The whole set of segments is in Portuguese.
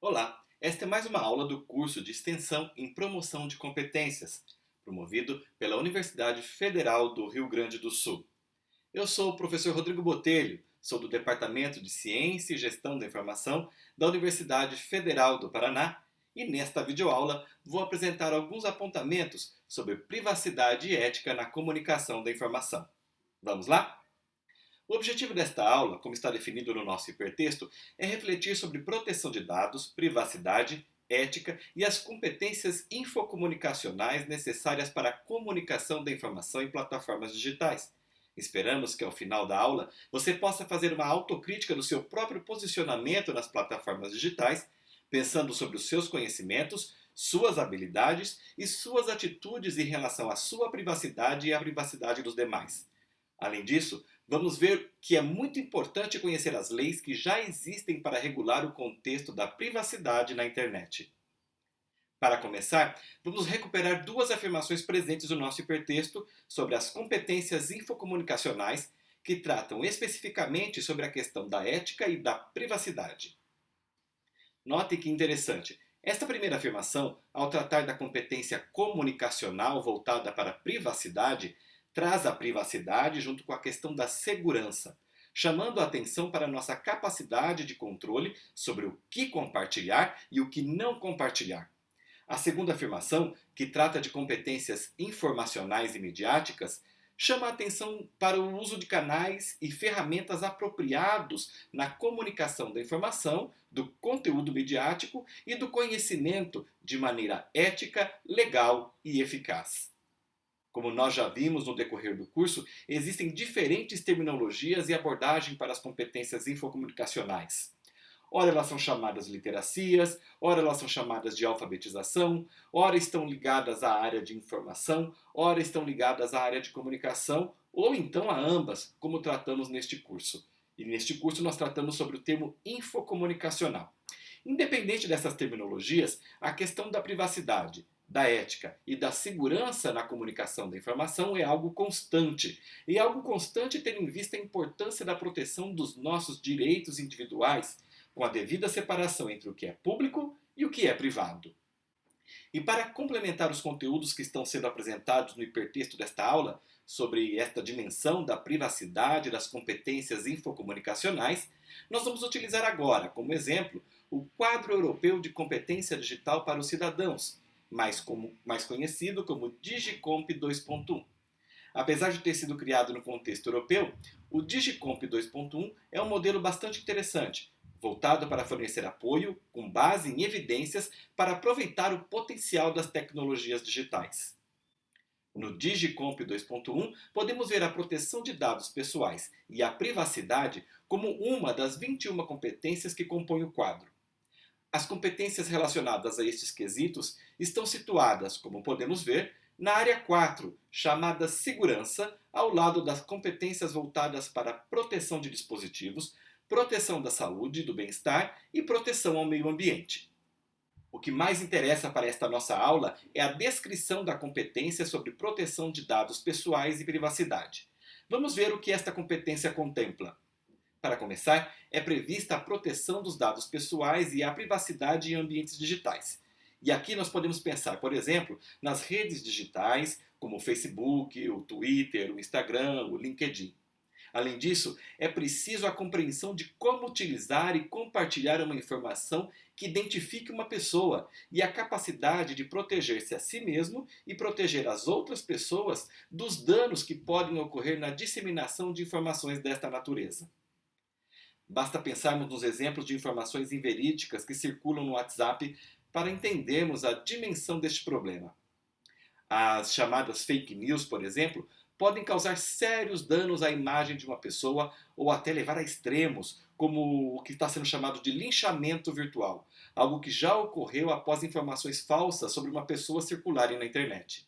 Olá, esta é mais uma aula do curso de Extensão em Promoção de Competências, promovido pela Universidade Federal do Rio Grande do Sul. Eu sou o professor Rodrigo Botelho, sou do Departamento de Ciência e Gestão da Informação da Universidade Federal do Paraná e nesta videoaula vou apresentar alguns apontamentos sobre privacidade e ética na comunicação da informação. Vamos lá? O objetivo desta aula, como está definido no nosso hipertexto, é refletir sobre proteção de dados, privacidade, ética e as competências infocomunicacionais necessárias para a comunicação da informação em plataformas digitais. Esperamos que ao final da aula você possa fazer uma autocrítica do seu próprio posicionamento nas plataformas digitais, pensando sobre os seus conhecimentos, suas habilidades e suas atitudes em relação à sua privacidade e à privacidade dos demais. Além disso, vamos ver que é muito importante conhecer as leis que já existem para regular o contexto da privacidade na internet. Para começar, vamos recuperar duas afirmações presentes no nosso hipertexto sobre as competências infocomunicacionais que tratam especificamente sobre a questão da ética e da privacidade. Note que interessante. Esta primeira afirmação, ao tratar da competência comunicacional voltada para a privacidade, traz a privacidade junto com a questão da segurança, chamando a atenção para a nossa capacidade de controle sobre o que compartilhar e o que não compartilhar. A segunda afirmação, que trata de competências informacionais e midiáticas, chama a atenção para o uso de canais e ferramentas apropriados na comunicação da informação, do conteúdo midiático e do conhecimento de maneira ética, legal e eficaz. Como nós já vimos no decorrer do curso, existem diferentes terminologias e abordagem para as competências infocomunicacionais. Ora elas são chamadas de literacias, ora elas são chamadas de alfabetização, ora estão ligadas à área de informação, ora estão ligadas à área de comunicação, ou então a ambas, como tratamos neste curso. E neste curso nós tratamos sobre o termo infocomunicacional. Independente dessas terminologias, a questão da privacidade, da ética e da segurança na comunicação da informação é algo constante. E é algo constante tendo em vista a importância da proteção dos nossos direitos individuais, com a devida separação entre o que é público e o que é privado. E para complementar os conteúdos que estão sendo apresentados no hipertexto desta aula, sobre esta dimensão da privacidade das competências infocomunicacionais, nós vamos utilizar agora, como exemplo, o Quadro Europeu de Competência Digital para os Cidadãos, mais conhecido como Digicomp 2.1. Apesar de ter sido criado no contexto europeu, o Digicomp 2.1 é um modelo bastante interessante, voltado para fornecer apoio com base em evidências para aproveitar o potencial das tecnologias digitais. No Digicomp 2.1, podemos ver a proteção de dados pessoais e a privacidade como uma das 21 competências que compõem o quadro. As competências relacionadas a estes quesitos estão situadas, como podemos ver, na área 4, chamada Segurança, ao lado das competências voltadas para a proteção de dispositivos, proteção da saúde e do bem-estar e proteção ao meio ambiente. O que mais interessa para esta nossa aula é a descrição da competência sobre proteção de dados pessoais e privacidade. Vamos ver o que esta competência contempla. Para começar, é prevista a proteção dos dados pessoais e a privacidade em ambientes digitais. E aqui nós podemos pensar, por exemplo, nas redes digitais, como o Facebook, o Twitter, o Instagram, o LinkedIn. Além disso, é preciso a compreensão de como utilizar e compartilhar uma informação que identifique uma pessoa e a capacidade de proteger-se a si mesmo e proteger as outras pessoas dos danos que podem ocorrer na disseminação de informações desta natureza. Basta pensarmos nos exemplos de informações inverídicas que circulam no WhatsApp para entendermos a dimensão deste problema. As chamadas fake news, por exemplo, podem causar sérios danos à imagem de uma pessoa ou até levar a extremos, como o que está sendo chamado de linchamento virtual, algo que já ocorreu após informações falsas sobre uma pessoa circularem na internet.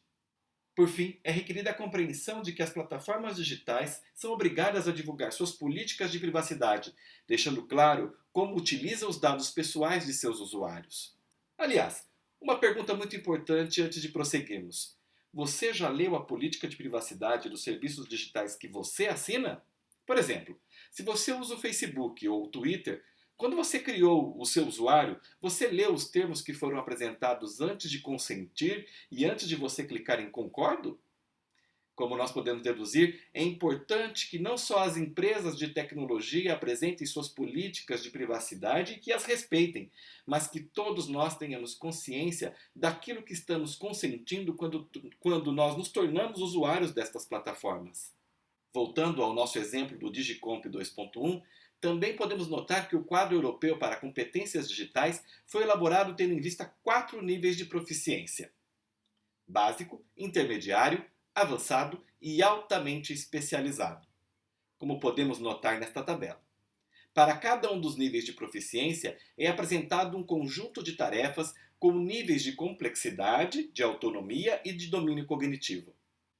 Por fim, é requerida a compreensão de que as plataformas digitais são obrigadas a divulgar suas políticas de privacidade, deixando claro como utilizam os dados pessoais de seus usuários. Aliás, uma pergunta muito importante antes de prosseguirmos. Você já leu a política de privacidade dos serviços digitais que você assina? Por exemplo, se você usa o Facebook ou o Twitter, Quando você criou o seu usuário, você leu os termos que foram apresentados antes de consentir e antes de você clicar em concordo? Como nós podemos deduzir, é importante que não só as empresas de tecnologia apresentem suas políticas de privacidade e que as respeitem, mas que todos nós tenhamos consciência daquilo que estamos consentindo quando nós nos tornamos usuários destas plataformas. Voltando ao nosso exemplo do Digicomp 2.1, também podemos notar que o quadro europeu para competências digitais foi elaborado tendo em vista 4 níveis de proficiência: básico, intermediário, avançado e altamente especializado, como podemos notar nesta tabela. Para cada um dos níveis de proficiência é apresentado um conjunto de tarefas com níveis de complexidade, de autonomia e de domínio cognitivo.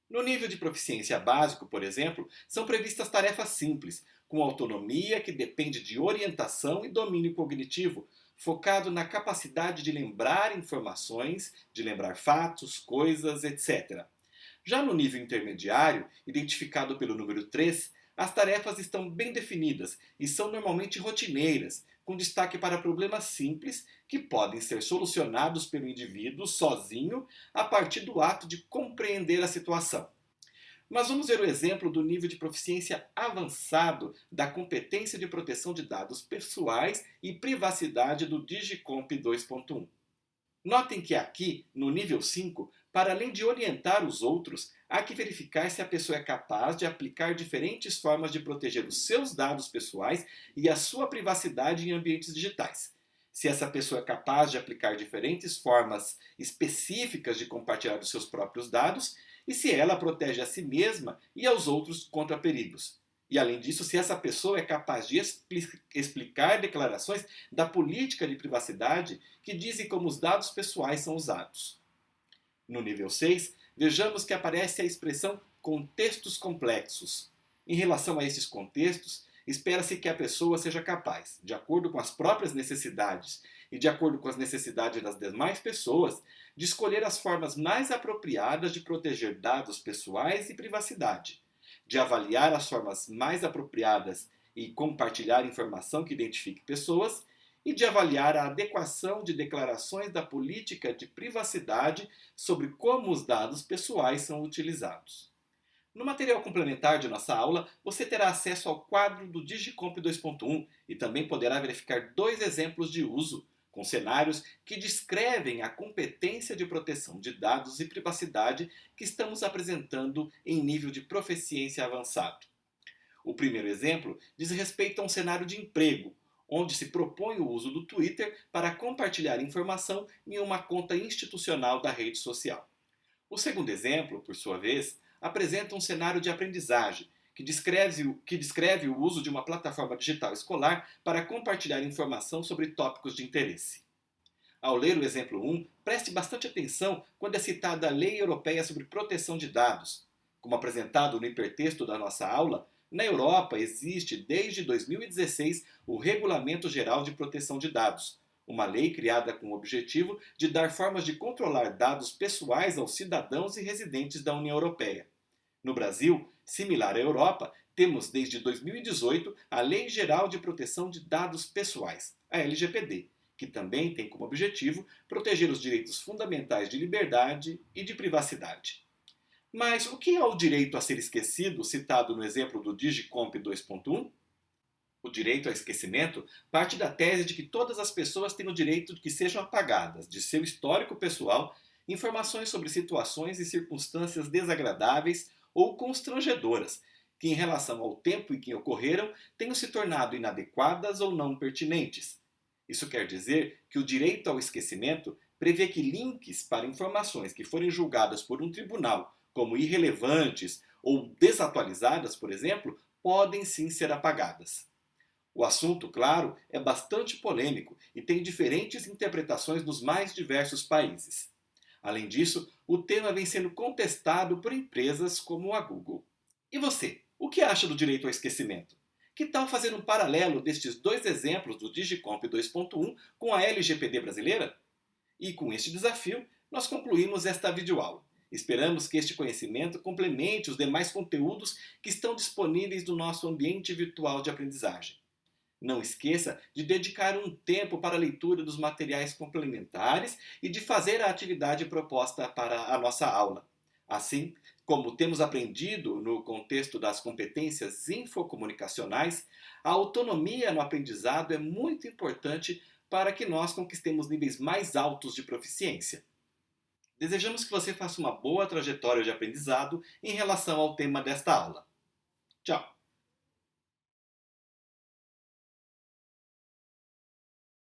No nível de proficiência básico, por exemplo, são previstas tarefas simples, com autonomia que depende de orientação e domínio cognitivo, focado na capacidade de lembrar informações, de lembrar fatos, coisas, etc. Já no nível intermediário, identificado pelo número 3, as tarefas estão bem definidas e são normalmente rotineiras, com destaque para problemas simples que podem ser solucionados pelo indivíduo sozinho a partir do ato de compreender a situação. Mas vamos ver o exemplo do nível de proficiência avançado da competência de proteção de dados pessoais e privacidade do Digicomp 2.1. Notem que aqui, no nível 5, para além de orientar os outros, há que verificar se a pessoa é capaz de aplicar diferentes formas de proteger os seus dados pessoais e a sua privacidade em ambientes digitais. Se essa pessoa é capaz de aplicar diferentes formas específicas de compartilhar os seus próprios dados e se ela protege a si mesma e aos outros contra perigos. E além disso, se essa pessoa é capaz de explicar declarações da política de privacidade que dizem como os dados pessoais são usados. No nível 6, vejamos que aparece a expressão contextos complexos. Em relação a esses contextos, espera-se que a pessoa seja capaz, de acordo com as próprias necessidades e de acordo com as necessidades das demais pessoas, de escolher as formas mais apropriadas de proteger dados pessoais e privacidade, de avaliar as formas mais apropriadas e compartilhar informação que identifique pessoas, e de avaliar a adequação de declarações da política de privacidade sobre como os dados pessoais são utilizados. No material complementar de nossa aula, você terá acesso ao quadro do Digicomp 2.1 e também poderá verificar 2 exemplos de uso, com cenários que descrevem a competência de proteção de dados e privacidade que estamos apresentando em nível de proficiência avançado. O primeiro exemplo diz respeito a um cenário de emprego, onde se propõe o uso do Twitter para compartilhar informação em uma conta institucional da rede social. O segundo exemplo, por sua vez, apresenta um cenário de aprendizagem, que descreve o uso de uma plataforma digital escolar para compartilhar informação sobre tópicos de interesse. Ao ler o exemplo 1, preste bastante atenção quando é citada a Lei Europeia sobre Proteção de Dados. Como apresentado no hipertexto da nossa aula, na Europa existe desde 2016 o Regulamento Geral de Proteção de Dados, uma lei criada com o objetivo de dar formas de controlar dados pessoais aos cidadãos e residentes da União Europeia. No Brasil, similar à Europa, temos desde 2018 a Lei Geral de Proteção de Dados Pessoais, a LGPD, que também tem como objetivo proteger os direitos fundamentais de liberdade e de privacidade. Mas o que é o direito a ser esquecido, citado no exemplo do Digicomp 2.1? O direito ao esquecimento parte da tese de que todas as pessoas têm o direito de que sejam apagadas de seu histórico pessoal informações sobre situações e circunstâncias desagradáveis ou constrangedoras, que em relação ao tempo em que ocorreram tenham se tornado inadequadas ou não pertinentes. Isso quer dizer que o direito ao esquecimento prevê que links para informações que forem julgadas por um tribunal como irrelevantes ou desatualizadas, por exemplo, podem sim ser apagadas. O assunto, claro, é bastante polêmico e tem diferentes interpretações nos mais diversos países. Além disso, o tema vem sendo contestado por empresas como a Google. E você, o que acha do direito ao esquecimento? Que tal fazer um paralelo destes 2 exemplos do Digicomp 2.1 com a LGPD brasileira? E com este desafio, nós concluímos esta videoaula. Esperamos que este conhecimento complemente os demais conteúdos que estão disponíveis no nosso ambiente virtual de aprendizagem. Não esqueça de dedicar um tempo para a leitura dos materiais complementares e de fazer a atividade proposta para a nossa aula. Assim, como temos aprendido no contexto das competências infocomunicacionais, a autonomia no aprendizado é muito importante para que nós conquistemos níveis mais altos de proficiência. Desejamos que você faça uma boa trajetória de aprendizado em relação ao tema desta aula. Tchau!